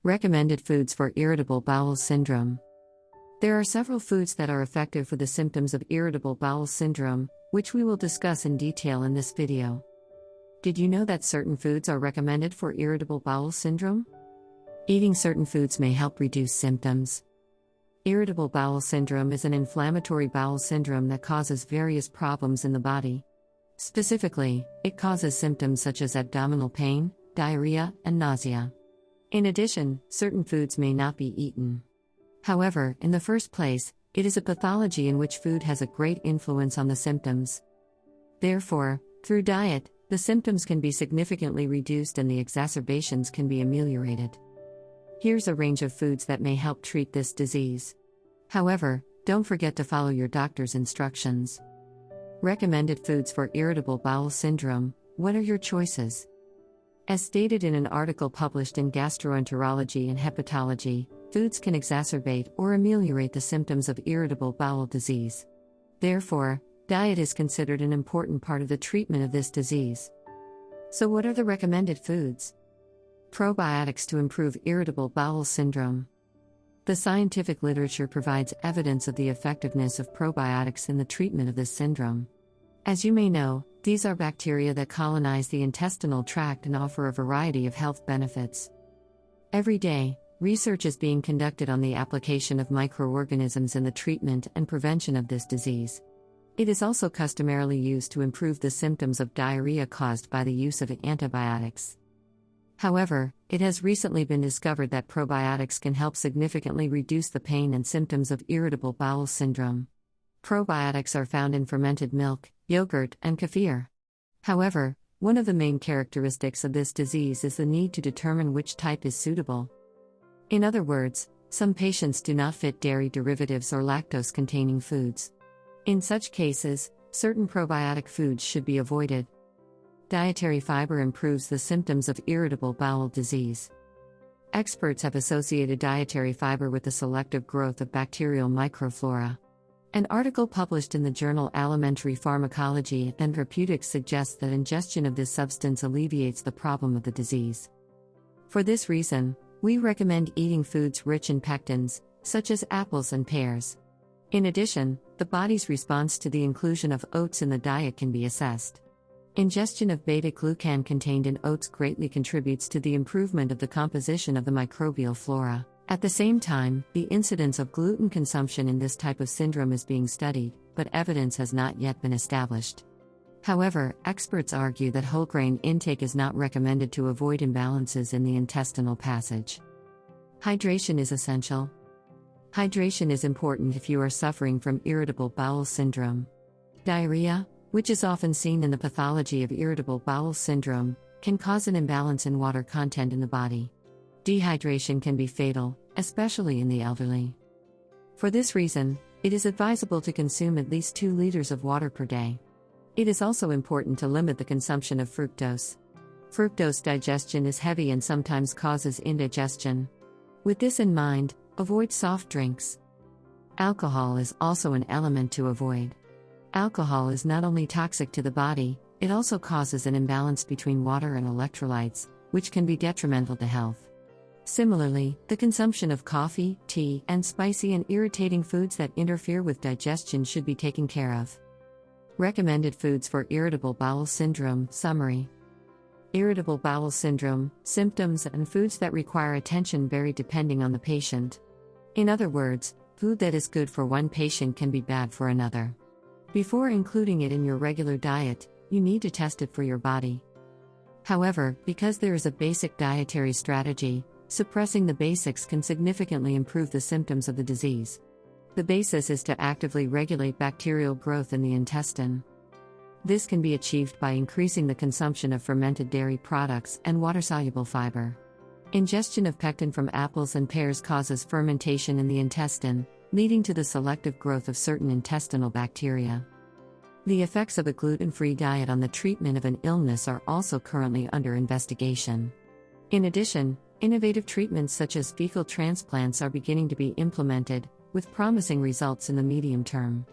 Recommended foods for irritable bowel syndrome. There are several foods that are effective for the symptoms of irritable bowel syndrome, which we will discuss in detail in this video. Did you know that certain foods are recommended for irritable bowel syndrome? Eating certain foods may help reduce symptoms. Irritable bowel syndrome is an inflammatory bowel syndrome that causes various problems in the body. Specifically, it causes symptoms such as abdominal pain, diarrhea, and nausea. In addition, certain foods may not be eaten. However, in the first place, it is a pathology in which food has a great influence on the symptoms. Therefore, through diet, the symptoms can be significantly reduced and the exacerbations can be ameliorated. Here's a range of foods that may help treat this disease. However, don't forget to follow your doctor's instructions. Recommended foods for irritable bowel syndrome. What are your choices? As stated in an article published in Gastroenterology and Hepatology, foods can exacerbate or ameliorate the symptoms of irritable bowel disease. Therefore, diet is considered an important part of the treatment of this disease. So what are the recommended foods? Probiotics to improve irritable bowel syndrome. The scientific literature provides evidence of the effectiveness of probiotics in the treatment of this syndrome. As you may know, these are bacteria that colonize the intestinal tract and offer a variety of health benefits. Every day, research is being conducted on the application of microorganisms in the treatment and prevention of this disease. It is also customarily used to improve the symptoms of diarrhea caused by the use of antibiotics. However, it has recently been discovered that probiotics can help significantly reduce the pain and symptoms of irritable bowel syndrome. Probiotics are found in fermented milk, yogurt, and kefir. However, one of the main characteristics of this disease is the need to determine which type is suitable. In other words, some patients do not fit dairy derivatives or lactose-containing foods. In such cases, certain probiotic foods should be avoided. Dietary fiber improves the symptoms of irritable bowel disease. Experts have associated dietary fiber with the selective growth of bacterial microflora. An article published in the journal Alimentary Pharmacology and Therapeutics suggests that ingestion of this substance alleviates the problem of the disease. For this reason, we recommend eating foods rich in pectins, such as apples and pears. In addition, the body's response to the inclusion of oats in the diet can be assessed. Ingestion of beta-glucan contained in oats greatly contributes to the improvement of the composition of the microbial flora. At the same time, the incidence of gluten consumption in this type of syndrome is being studied, but evidence has not yet been established. However, experts argue that whole grain intake is not recommended to avoid imbalances in the intestinal passage. Hydration is essential. Hydration is important if you are suffering from irritable bowel syndrome. Diarrhea, which is often seen in the pathology of irritable bowel syndrome, can cause an imbalance in water content in the body. Dehydration can be fatal, especially in the elderly. For this reason, it is advisable to consume at least 2 liters of water per day. It is also important to limit the consumption of fructose. Fructose digestion is heavy and sometimes causes indigestion. With this in mind, avoid soft drinks. Alcohol is also an element to avoid. Alcohol is not only toxic to the body, it also causes an imbalance between water and electrolytes, which can be detrimental to health. Similarly, the consumption of coffee, tea, and spicy and irritating foods that interfere with digestion should be taken care of. Recommended foods for irritable bowel syndrome. Summary. Irritable bowel syndrome, symptoms and foods that require attention vary depending on the patient. In other words, food that is good for one patient can be bad for another. Before including it in your regular diet, you need to test it for your body. However, because there is a basic dietary strategy, suppressing the basics can significantly improve the symptoms of the disease. The basis is to actively regulate bacterial growth in the intestine. This can be achieved by increasing the consumption of fermented dairy products and water-soluble fiber. Ingestion of pectin from apples and pears causes fermentation in the intestine, leading to the selective growth of certain intestinal bacteria. The effects of a gluten-free diet on the treatment of an illness are also currently under investigation. In addition, innovative treatments such as fecal transplants are beginning to be implemented, with promising results in the medium term.